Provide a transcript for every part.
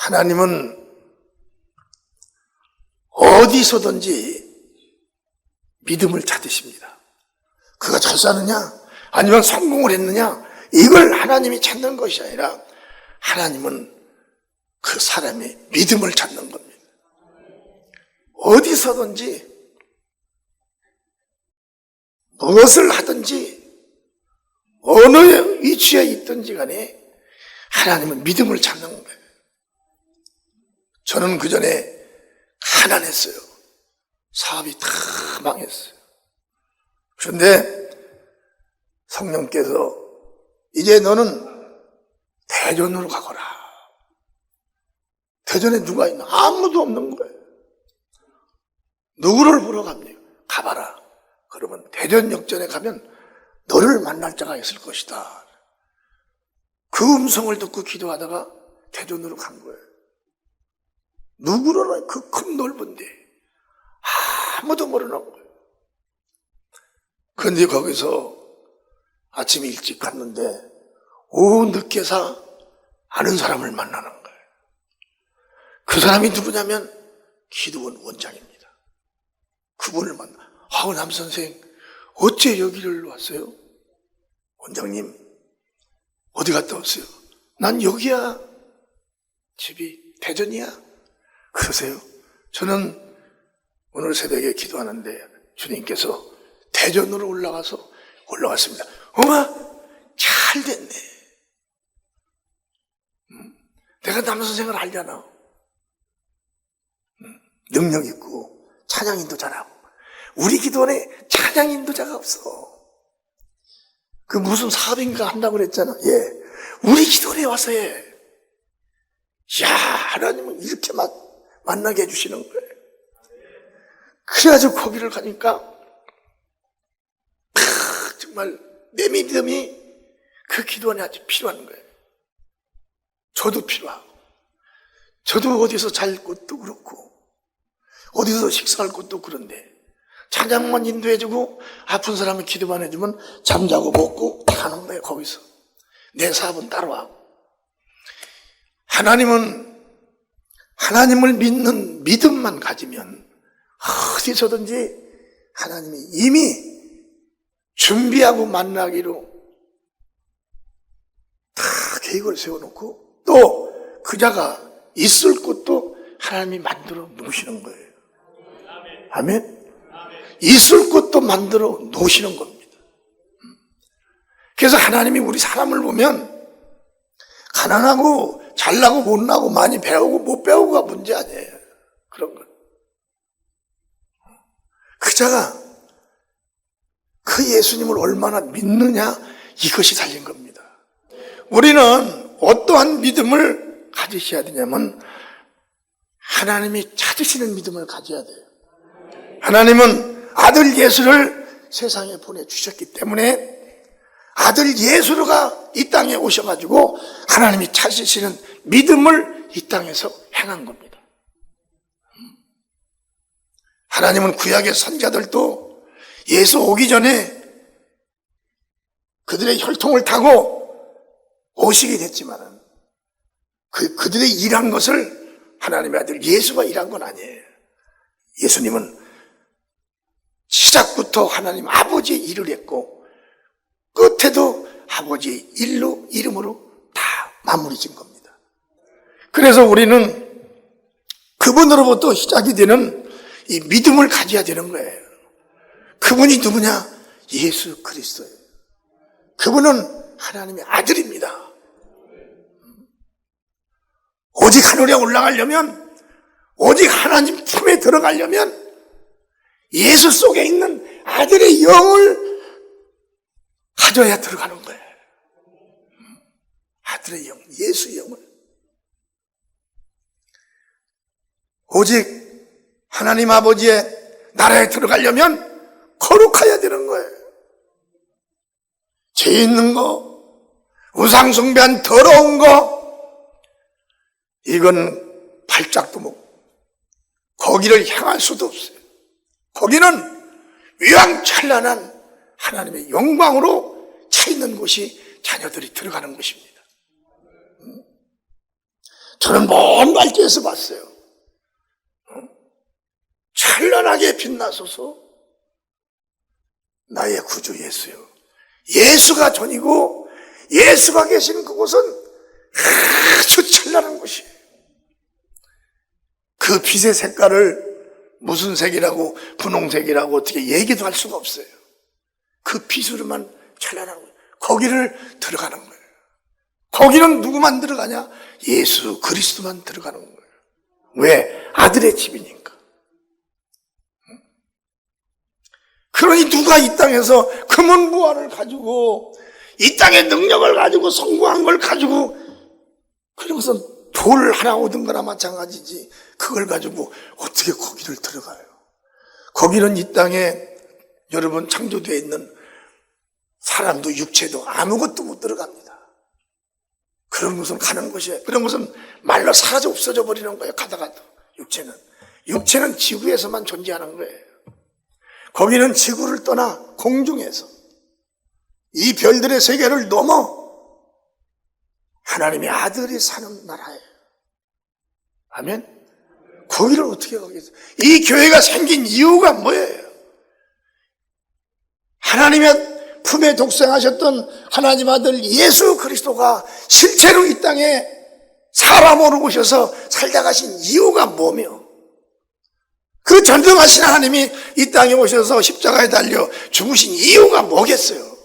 하나님은 어디서든지 믿음을 찾으십니다. 그가 잘 사느냐 아니면 성공을 했느냐 이걸 하나님이 찾는 것이 아니라 하나님은 그 사람의 믿음을 찾는 겁니다. 어디서든지 무엇을 하든지 어느 위치에 있든지 간에 하나님은 믿음을 찾는 거예요. 저는 그 전에 가난했어요. 사업이 다 망했어요. 그런데 성령께서 이제 너는 대전으로 가거라. 대전에 누가 있나? 아무도 없는 거예요. 누구를 보러 갑니까? 가봐라. 그러면 대전역전에 가면 너를 만날 자가 있을 것이다. 그 음성을 듣고 기도하다가 대전으로 간 거예요. 누구로나 그 큰 넓은데 아무도 모르는 거예요. 그런데 거기서 아침 일찍 갔는데 오후 늦게서 아는 사람을 만나는 거예요. 그 사람이 누구냐면 기도원 원장입니다. 그분을 만나. 남선생 어째 여기를 왔어요? 원장님 어디 갔다 왔어요? 난 여기야. 집이 대전이야. 그러세요? 저는 오늘 새벽에 기도하는데 주님께서 대전으로 올라갔습니다. 잘 됐네. 내가 남선생을 알잖아. 능력 있고 찬양인도 잘하고. 우리 기도원에 찬양인도자가 없어. 그 무슨 사업인가 한다고 그랬잖아. 우리 기도원에 와서 해. 하나님은 이렇게 만나게 해주시는 거예요. 그래가지고 거기를 가니까 정말 내 믿음이 그 기도원에 아주 필요한 거예요. 저도 필요하고, 저도 어디서 잘 곳도 그렇고 어디서 식사할 곳도 그런데 찬양만 인도해주고 아픈 사람은 기도만 해주면 잠자고 먹고 다 하는 거예요. 거기서 내 사업은 따로 하고. 하나님을 믿는 믿음만 가지면 어디서든지 하나님이 이미 준비하고 만나기로 다 계획을 세워놓고 또 그 자가 있을 곳도 하나님이 만들어 놓으시는 거예요. 아멘. 있을 곳도 만들어 놓으시는 겁니다. 그래서 하나님이 우리 사람을 보면 가난하고 잘나고 못나고 많이 배우고 못 배우고가 문제 아니에요. 그런 건. 그 자가 그 예수님을 얼마나 믿느냐 이것이 달린 겁니다. 우리는 어떠한 믿음을 가지셔야 되냐면 하나님이 찾으시는 믿음을 가져야 돼요. 하나님은 아들 예수를 세상에 보내주셨기 때문에 아들 예수가 이 땅에 오셔가지고 하나님이 찾으시는 믿음을 이 땅에서 행한 겁니다. 하나님은 구약의 선자들도 예수 오기 전에 그들의 혈통을 타고 오시게 됐지만 그들의 일한 것을 하나님의 아들 예수가 일한 건 아니에요. 예수님은 시작부터 하나님 아버지의 일을 했고 끝에도 아버지의 이름으로 다 마무리 진 겁니다. 그래서 우리는 그분으로부터 시작이 되는 이 믿음을 가져야 되는 거예요. 그분이 누구냐? 예수 그리스도예요. 그분은 하나님의 아들입니다. 오직 하늘에 올라가려면, 오직 하나님 품에 들어가려면 예수 속에 있는 아들의 영을 가져야 들어가는 거예요. 아들의 영, 예수의 영을. 오직 하나님 아버지의 나라에 들어가려면 거룩해야 되는 거예요. 죄 있는 거, 우상숭배한 더러운 거, 이건 발짝도 못, 거기를 향할 수도 없어요. 거기는 위황찬란한 하나님의 영광으로 차 있는 곳이 자녀들이 들어가는 곳입니다. 저는 먼 발길에서 봤어요. 찬란하게 빛나소서 나의 구주 예수요. 예수가 전이고 예수가 계신 그곳은 아주 찬란한 곳이에요. 그 빛의 색깔을 무슨 색이라고 분홍색이라고 어떻게 얘기도 할 수가 없어요. 그 빛으로만 찬란한 거예요. 거기를 들어가는 거예요. 거기는 누구만 들어가냐? 예수 그리스도만 들어가는 거예요. 왜? 아들의 집이니까. 그러니 누가 이 땅에서 금은부활을 가지고 이 땅의 능력을 가지고 성공한 걸 가지고 그러고서 돌 하나 얻은 거나 마찬가지지 그걸 가지고 어떻게 거기를 들어가요? 거기는 이 땅에 여러분 창조되어 있는 사람도 육체도 아무것도 못 들어갑니다. 그런 곳은 가는 곳이에요. 그런 곳은 말로 사라져 없어져 버리는 거예요. 가다가도 육체는 지구에서만 존재하는 거예요. 거기는 지구를 떠나 공중에서 이 별들의 세계를 넘어 하나님의 아들이 사는 나라예요. 아멘? 거기를 어떻게 가겠어요? 이 교회가 생긴 이유가 뭐예요? 하나님의 품에 독생하셨던 하나님 아들 예수 그리스도가 실제로 이 땅에 사람으로 오셔서 살다 가신 이유가 뭐며 그 전능하신 하나님이 이 땅에 오셔서 십자가에 달려 죽으신 이유가 뭐겠어요?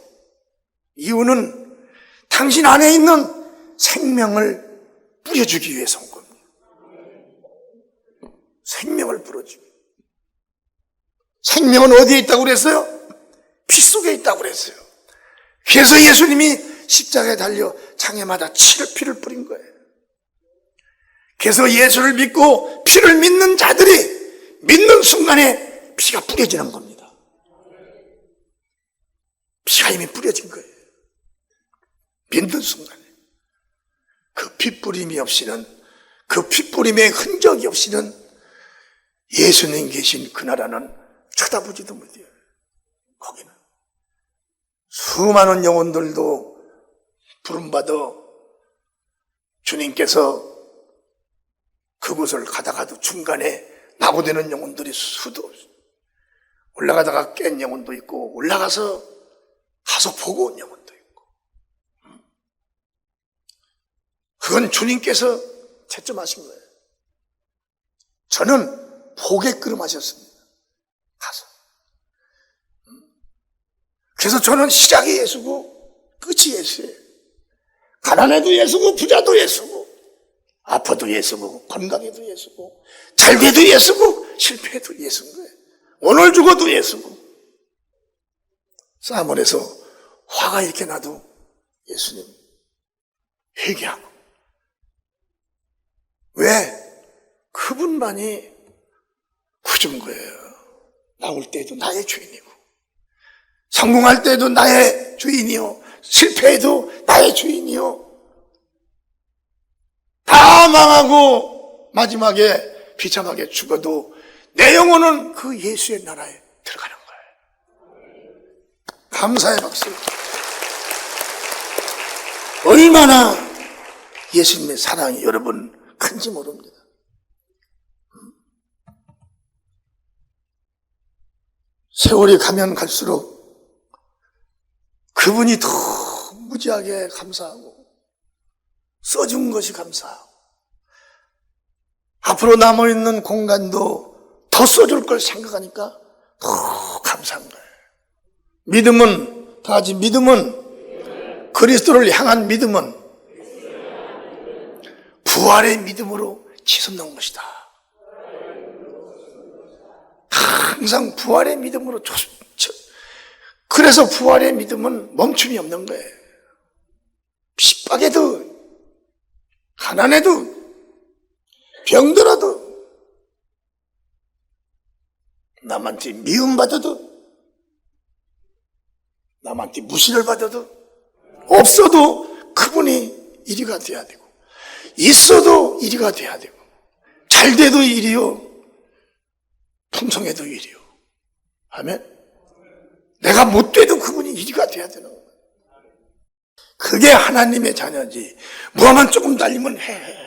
이유는 당신 안에 있는 생명을 뿌려주기 위해서 온 겁니다. 생명을 뿌려주기. 생명은 어디에 있다고 그랬어요? 피 속에 있다고 그랬어요. 그래서 예수님이 십자가에 달려 장애마다 피를 뿌린 거예요. 그래서 예수를 믿고 피를 믿는 자들이 믿는 순간에 피가 뿌려지는 겁니다. 피가 이미 뿌려진 거예요. 믿는 순간에. 그 피뿌림이 없이는, 그 피뿌림의 흔적이 없이는 예수님 계신 그 나라는 쳐다보지도 못해요. 거기는. 수많은 영혼들도 부름받아 주님께서 그곳을 가다가도 중간에 나고되는 영혼들이 수도 올라가다가 깬 영혼도 있고 올라가서 가서 보고 온 영혼도 있고 그건 주님께서 채점하신 거예요. 저는 보게끔 하셨습니다. 가서. 그래서 저는 시작이 예수고 끝이 예수예요. 가난해도 예수고 부자도 예수고 아파도 예수고 건강해도 예수고 잘돼도 예수고 실패해도 예수인 거예요. 오늘 죽어도 예수고 사물에서 화가 이렇게 나도 예수님 회개하고 왜? 그분만이 구준 거예요. 나올 때도 나의 주인이고 성공할 때도 나의 주인이요 실패해도 나의 주인이요 다 망하고 마지막에 비참하게 죽어도 내 영혼은 그 예수의 나라에 들어가는 거예요. 감사의 박수. 얼마나 예수님의 사랑이 여러분 큰지 모릅니다. 세월이 가면 갈수록 그분이 더 무지하게 감사하고 써준 것이 감사하고 앞으로 남아있는 공간도 더 써줄 걸 생각하니까 더 감사한 거예요. 믿음은 다 같이 믿음은 그리스도를 향한 믿음은 부활의 믿음으로 치솟는 것이다. 항상 부활의 믿음으로 그래서 부활의 믿음은 멈춤이 없는 거예요. 핍박에도 가난해도 병들어도 남한테 미움받아도 남한테 무시를 받아도 없어도 그분이 1위가 돼야 되고 있어도 1위가 돼야 되고 잘돼도 1위요 풍성해도 1위요. 아멘. 내가 못돼도 그분이 1위가 돼야 되는 거예요. 그게 하나님의 자녀지. 뭐만 조금 달리면 해.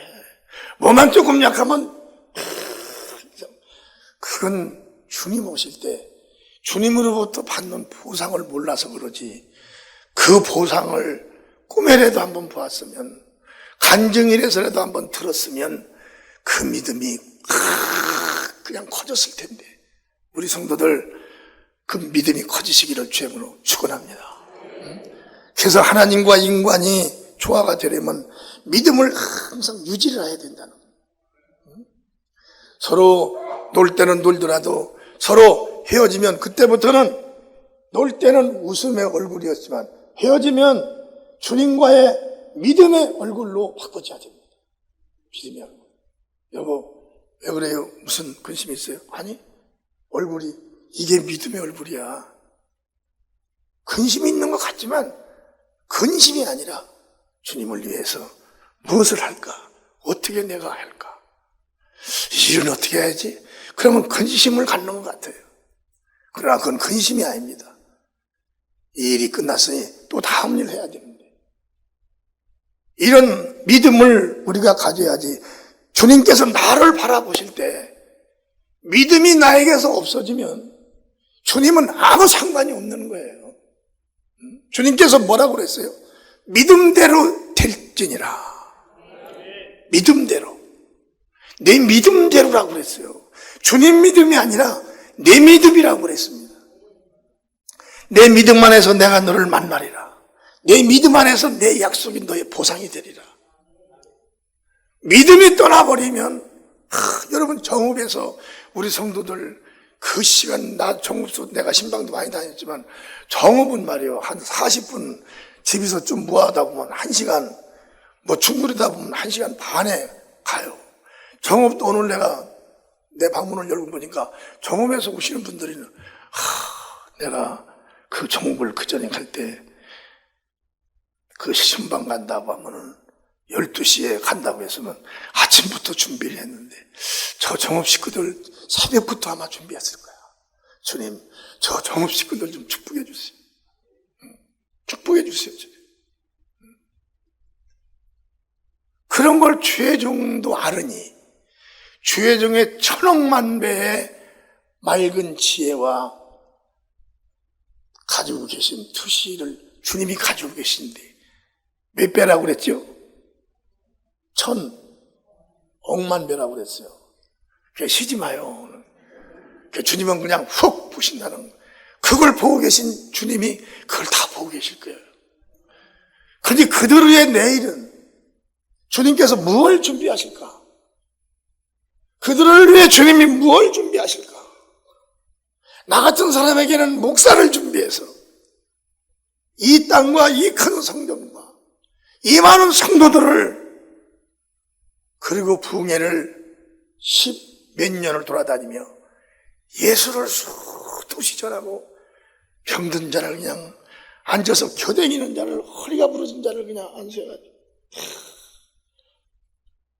뭐만 조금 약하면 그건 주님 오실 때 주님으로부터 받는 보상을 몰라서 그러지, 그 보상을 꿈에라도 한번 보았으면, 간증이라서라도 한번 들었으면 그 믿음이 그냥 커졌을 텐데, 우리 성도들 그 믿음이 커지시기를 주님으로 축원합니다. 그래서 하나님과 인간이 조화가 되려면 믿음을 항상 유지를 해야 된다는 거예요. 서로 놀 때는 놀더라도 서로 헤어지면, 그때부터는 놀 때는 웃음의 얼굴이었지만 헤어지면 주님과의 믿음의 얼굴로 바꿔줘야 됩니다. 믿음의 얼굴. 여보, 왜 그래요? 무슨 근심이 있어요? 아니, 얼굴이 이게 믿음의 얼굴이야. 근심이 있는 것 같지만 근심이 아니라 주님을 위해서 무엇을 할까? 어떻게 내가 할까? 이 일은 어떻게 해야지? 그러면 근심을 갖는 것 같아요. 그러나 그건 근심이 아닙니다. 이 일이 끝났으니 또 다음 일 해야 되는데, 이런 믿음을 우리가 가져야지. 주님께서 나를 바라보실 때 믿음이 나에게서 없어지면 주님은 아무 상관이 없는 거예요. 주님께서 뭐라고 그랬어요? 믿음대로 될지니라. 믿음대로. 내 믿음대로라고 그랬어요. 주님 믿음이 아니라 내 믿음이라고 그랬습니다. 내 믿음 안에서 내가 너를 만나리라. 내 믿음 안에서 내 약속이 너의 보상이 되리라. 믿음이 떠나버리면, 여러분 정읍에서 우리 성도들 그 시간, 나 정읍도 내가 신방도 많이 다녔지만 정읍은 말이요, 한 40분 집에서 좀 무하다 보면 1시간, 뭐 충분히다 보면 1시간 반에 가요. 정읍도 오늘 내가 내 방문을 열고 보니까 정읍에서 오시는 분들은 내가 그 정읍을 그 전에 갈 때 그 신방 간다고 하면은 12시에 간다고 했으면 아침부터 준비를 했는데 저 정읍 식구들 새벽부터 아마 준비했을 거야. 주님, 저 정읍 식구들 좀 축복해 주세요. 축복해 주세요, 주님. 그런 걸 주의 종도 알으니 주의 종의 천억만 배의 맑은 지혜와 가지고 계신 투시를 주님이 가지고 계신데 몇 배라고 그랬죠? 1,000억만 배라고 그랬어요. 그냥 쉬지 마요. 주님은 그냥 훅 보신다는 거예요. 그걸 보고 계신 주님이 그걸 다 보고 계실 거예요. 그런데 그들의 내일은 주님께서 무엇을 준비하실까? 그들을 위해 주님이 무엇을 준비하실까? 나 같은 사람에게는 목사를 준비해서 이 땅과 이 큰 성전과 이 많은 성도들을, 그리고 부흥회를 10몇 년을 돌아다니며 예수를 수두시 전하고 병든 자를 그냥 앉아서 겨댕이는 자를, 허리가 부러진 자를 그냥 안수해가지고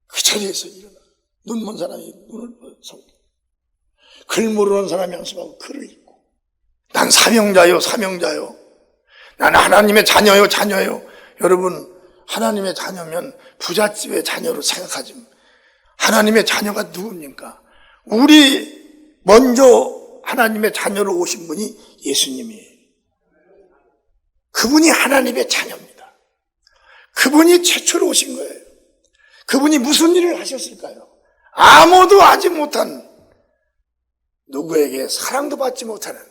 그 자리에서 일어나 눈 먼 사람이 눈을 보고 글 모르는 사람이 안수하고 글을 읽고, 난 사명자요, 사명자요. 난 하나님의 자녀요, 자녀요. 여러분, 하나님의 자녀면 부잣집의 자녀로 생각하지. 하나님의 자녀가 누굽니까? 우리 먼저 하나님의 자녀로 오신 분이 예수님이에요. 그분이 하나님의 자녀입니다. 그분이 최초로 오신 거예요. 그분이 무슨 일을 하셨을까요? 아무도 하지 못한, 누구에게 사랑도 받지 못하는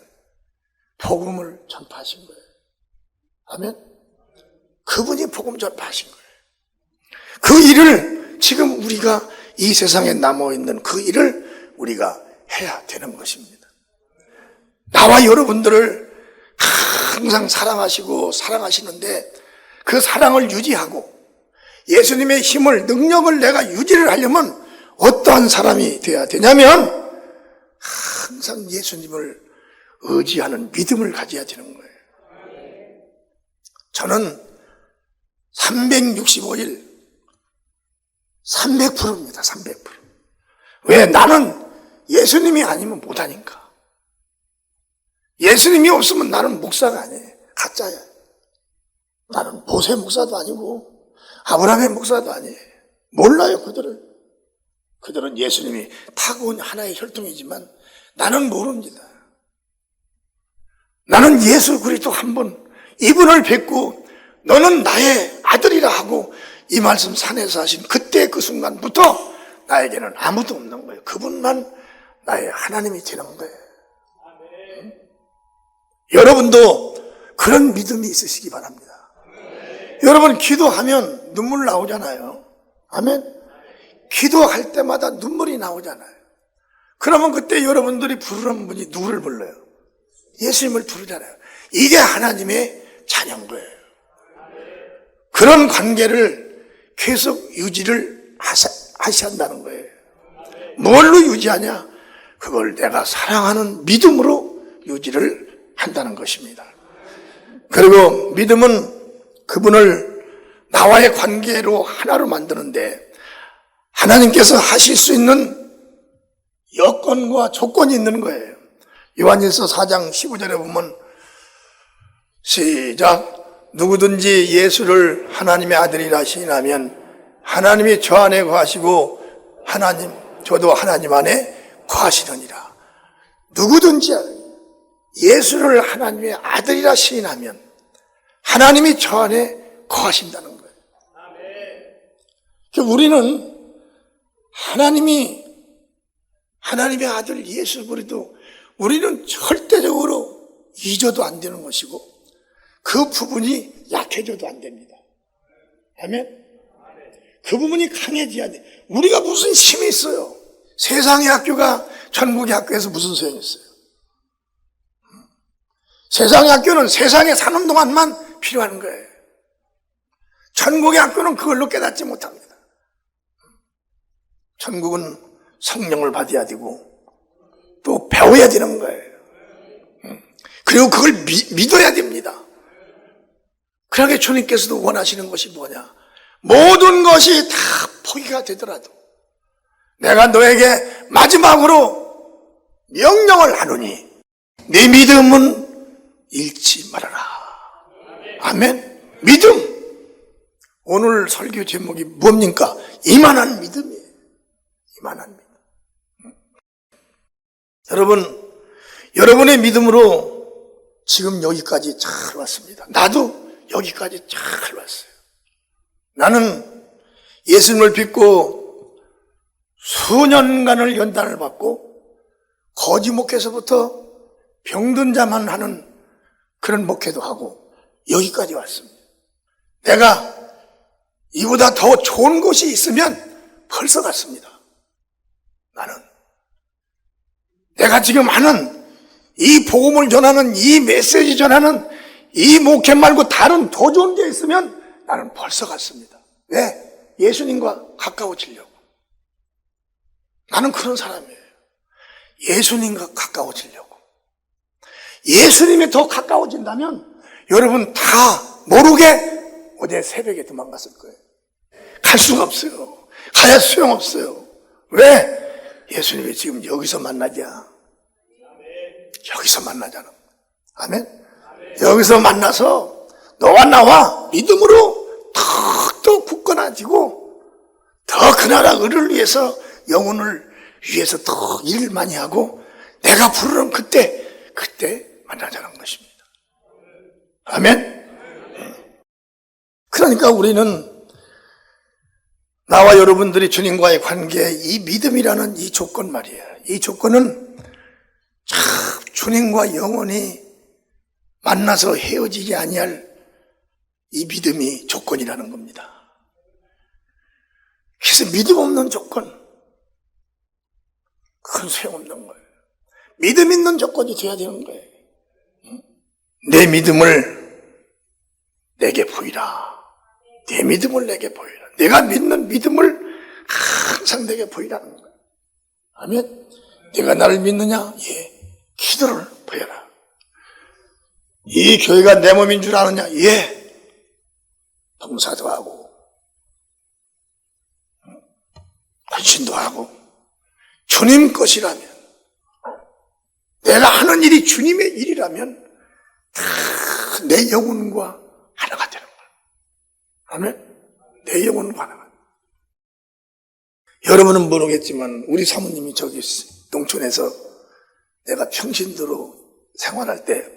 복음을 전파하신 거예요. 아멘. 그분이 복음 전파하신 거예요. 그 일을 지금 우리가 이 세상에 남아있는 그 일을 우리가 해야 되는 것입니다. 나와 여러분들을 항상 사랑하시고 사랑하시는데 그 사랑을 유지하고 예수님의 힘을, 능력을 내가 유지를 하려면 어떠한 사람이 되어야 되냐면 항상 예수님을 의지하는 믿음을 가져야 되는 거예요. 저는 365일 300%입니다. 300%. 왜? 나는 예수님이 아니면 못하니까. 예수님이 없으면 나는 목사가 아니에요. 가짜야. 나는 모세 목사도 아니고 아브라함의 목사도 아니에요. 몰라요, 그들을. 그들은 예수님이 타고온 하나의 혈통이지만 나는 모릅니다. 나는 예수 그리스도 한 번 이분을 뵙고 너는 나의 아들이라 하고 이 말씀 산에서 하신 그때 그 순간부터 나에게는 아무도 없는 거예요. 그분만 나의 하나님이 되는 거예요. 응? 여러분도 그런 믿음이 있으시기 바랍니다. 여러분 기도하면 눈물 나오잖아요. 아멘. 기도할 때마다 눈물이 나오잖아요. 그러면 그때 여러분들이 부르는 분이 누구를 불러요? 예수님을 부르잖아요. 이게 하나님의 자녀인 거예요. 그런 관계를 계속 유지를 하셔야 한다는 거예요. 뭘로 유지하냐? 그걸 내가 사랑하는 믿음으로 유지를 한다는 것입니다. 그리고 믿음은 그분을 나와의 관계로 하나로 만드는데 하나님께서 하실 수 있는 여건과 조건이 있는 거예요. 요한일서 4장 15절에 보면 시작. 누구든지 예수를 하나님의 아들이라 시인하면 하나님이 저 안에 거하시고 하나님 저도 하나님 안에 거하시느니라. 누구든지 예수를 하나님의 아들이라 시인하면 하나님이 저 안에 거하신다는 거예요. 우리는 하나님의 아들 예수 그리스도 우리는 절대적으로 잊어도 안 되는 것이고 그 부분이 약해져도 안 됩니다. 아멘? 그 부분이 강해져야 돼. 우리가 무슨 힘이 있어요? 세상의 학교가 천국의 학교에서 무슨 소용이 있어요? 세상의 학교는 세상에 사는 동안만 필요한 거예요. 천국의 학교는 그걸로 깨닫지 못합니다. 천국은 성령을 받아야 되고 또 배워야 되는 거예요. 그리고 그걸 믿어야 됩니다. 그러게 주님께서도 원하시는 것이 뭐냐? 모든 것이 다 포기가 되더라도 내가 너에게 마지막으로 명령을 하노니 네 믿음은 잃지 말아라. 아멘. 믿음. 오늘 설교 제목이 뭡니까? 이만한 믿음이에요. 이만한 믿음. 여러분, 여러분의 믿음으로 지금 여기까지 잘 왔습니다. 나도 여기까지 잘 왔어요. 나는 예수님을 믿고 수년간을 연단을 받고 거지 목회에서부터 병든 자만 하는 그런 목회도 하고 여기까지 왔습니다. 내가 이보다 더 좋은 곳이 있으면 벌써 갔습니다. 나는 내가 지금 하는 이 복음을 전하는 이 메시지 전하는 이 목회 말고 다른 더 좋은 게 있으면 나는 벌써 갔습니다. 왜? 예수님과 가까워지려고. 나는 그런 사람이에요. 예수님과 가까워지려고. 예수님이 더 가까워진다면 여러분 다 모르게 어제 새벽에 도망갔을 거예요. 갈 수가 없어요. 가야 소용없어요. 왜? 예수님이 지금 여기서 만나자. 여기서 만나자는 거예요. 아멘? 여기서 만나서 너와 나와 믿음으로 더 굳건해지고 더 그 나라 을을 위해서 영혼을 위해서 더 일을 많이 하고 내가 부르는 그때 만나자는 것입니다. 아멘? 그러니까 우리는 나와 여러분들이 주님과의 관계 이 믿음이라는 이 조건 말이에요. 이 조건은 참 주님과 영원히 만나서 헤어지지 아니할 이 믿음이 조건이라는 겁니다. 그래서 믿음 없는 조건, 그건 소용없는 거예요. 믿음 있는 조건이 돼야 되는 거예요. 내 믿음을 내게 보이라. 내 믿음을 내게 보이라. 내가 믿는 믿음을 항상 내게 보이라는 거예요. 아멘. 내가 나를 믿느냐? 예. 기도를 보여라. 이 교회가 내 몸인 줄 아느냐? 예. 봉사도 하고 헌신도 하고 주님 것이라면 내가 하는 일이 주님의 일이라면 다 내 영혼과 하나가 되는 거예요. 아멘. 내 영혼과 하나가. 여러분은 모르겠지만 우리 사모님이 저기 농촌에서 내가 평신도로 생활할 때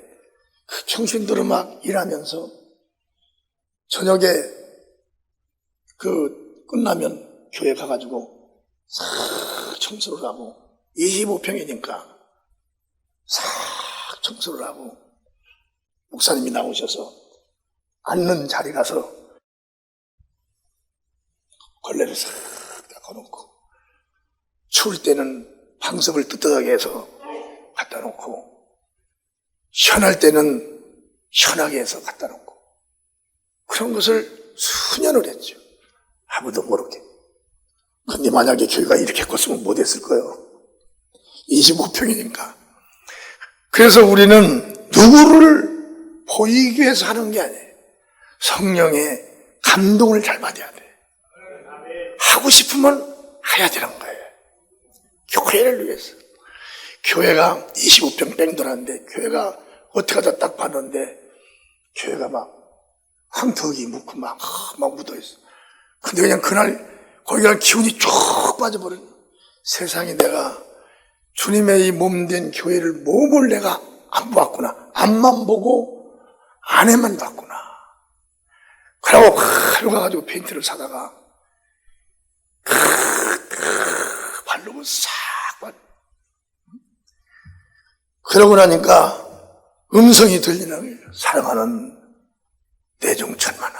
그 평신도로 막 일하면서 저녁에 그 끝나면 교회 가가지고 싹 청소를 하고 25평이니까 싹 청소를 하고 목사님이 나오셔서 앉는 자리 가서 걸레를 싹 닦아놓고 추울 때는 방석을 뜨뜻하게 해서 갖다 놓고 시원할 때는 시원하게 해서 갖다 놓고 그런 것을 수년을 했죠. 아무도 모르게. 근데 만약에 교회가 이렇게 컸으면 못했을 거예요. 25평이니까. 그래서 우리는 누구를 보이기 위해서 하는 게 아니에요. 성령의 감동을 잘 받아야 돼. 하고 싶으면 해야 되는 거예요. 교회를 위해서. 교회가 25평 뺑 돌았는데 교회가 어떻게 하다 딱 봤는데 교회가 막 황토기 묻고 막 묻어있어. 근데 그냥 그날 거기가 기운이 쭉 빠져버린 세상에 내가 주님의 이 몸된 교회를 몸을 내가 안 보았구나. 앞만 보고 안에만 봤구나. 그러고 하루 가가지고 페인트를 사다가 바르고 싹 그러고 나니까 음성이 들리는 거예요. 사랑하는 내 종천만아,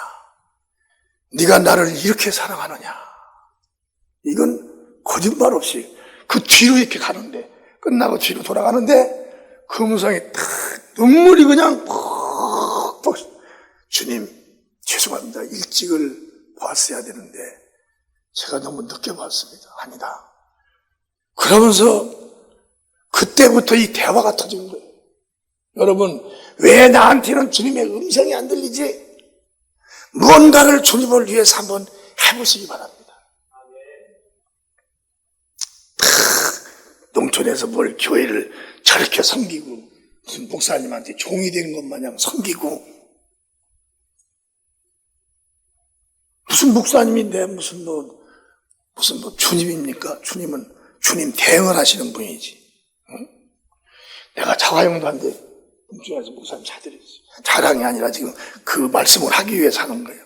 네가 나를 이렇게 사랑하느냐. 이건 거짓말 없이 그 뒤로 이렇게 가는데 끝나고 뒤로 돌아가는데 그 음성이 탁 눈물이 그냥 푹 주님 죄송합니다. 일찍을 봤어야 되는데 제가 너무 늦게 봤습니다. 아니다. 그러면서 그때부터 이 대화가 터진 거예요. 여러분, 왜 나한테는 주님의 음성이 안 들리지? 무언가를 주님을 위해서 한번 해보시기 바랍니다. 농촌에서 뭘 교회를 저렇게 섬기고 무슨 목사님한테 종이 되는 것 마냥 섬기고 무슨 목사님인데 무슨 주님입니까? 주님은 주님 대응을 하시는 분이지. 응? 내가 자화형도 한데 농촌에서 목사님 사드렸어요. 자랑이 아니라 지금 그 말씀을 하기 위해서 하는 거예요.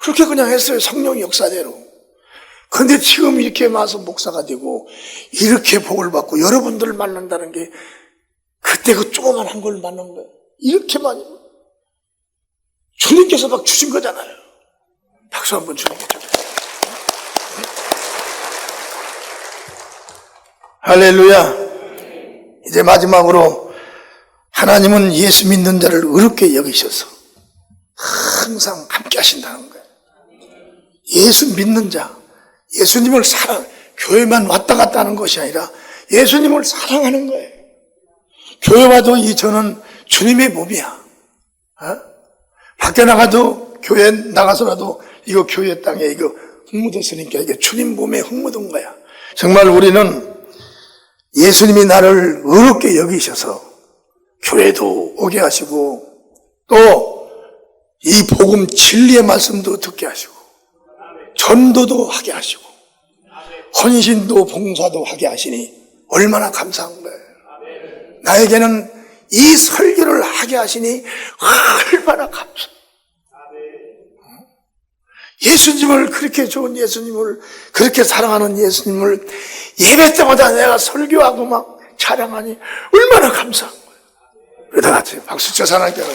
그렇게 그냥 했어요. 성령 역사대로. 근데 지금 이렇게 와서 목사가 되고 이렇게 복을 받고 여러분들을 만난다는 게 그때 그 조그만한 걸 만난 거예요. 이렇게 많이 주님께서 막 주신 거잖아요. 박수 한번 주님께 주세요. 할렐루야. 이제 마지막으로 하나님은 예수 믿는 자를 의롭게 여기셔서 항상 함께 하신다는 거예요. 예수 믿는 자, 예수님을 교회만 왔다 갔다 하는 것이 아니라 예수님을 사랑하는 거예요. 교회 와도 저는 주님의 몸이야. 밖에 나가도 교회 나가서라도 이거 교회 땅에 이거 흙 묻었으니까 이게 주님 몸에 흙 묻은 거야. 정말 우리는 예수님이 나를 의롭게 여기셔서 교회도 오게 하시고 또 이 복음 진리의 말씀도 듣게 하시고 전도도 하게 하시고 헌신도 봉사도 하게 하시니 얼마나 감사한 거예요. 나에게는 이 설교를 하게 하시니 얼마나 감사해요. 예수님을 그렇게 좋은 예수님을 그렇게 사랑하는 예수님을 예배 때마다 내가 설교하고 막 자랑하니 얼마나 감사한 거예요. 그러다 같이 박수 쳐서 하나님께 주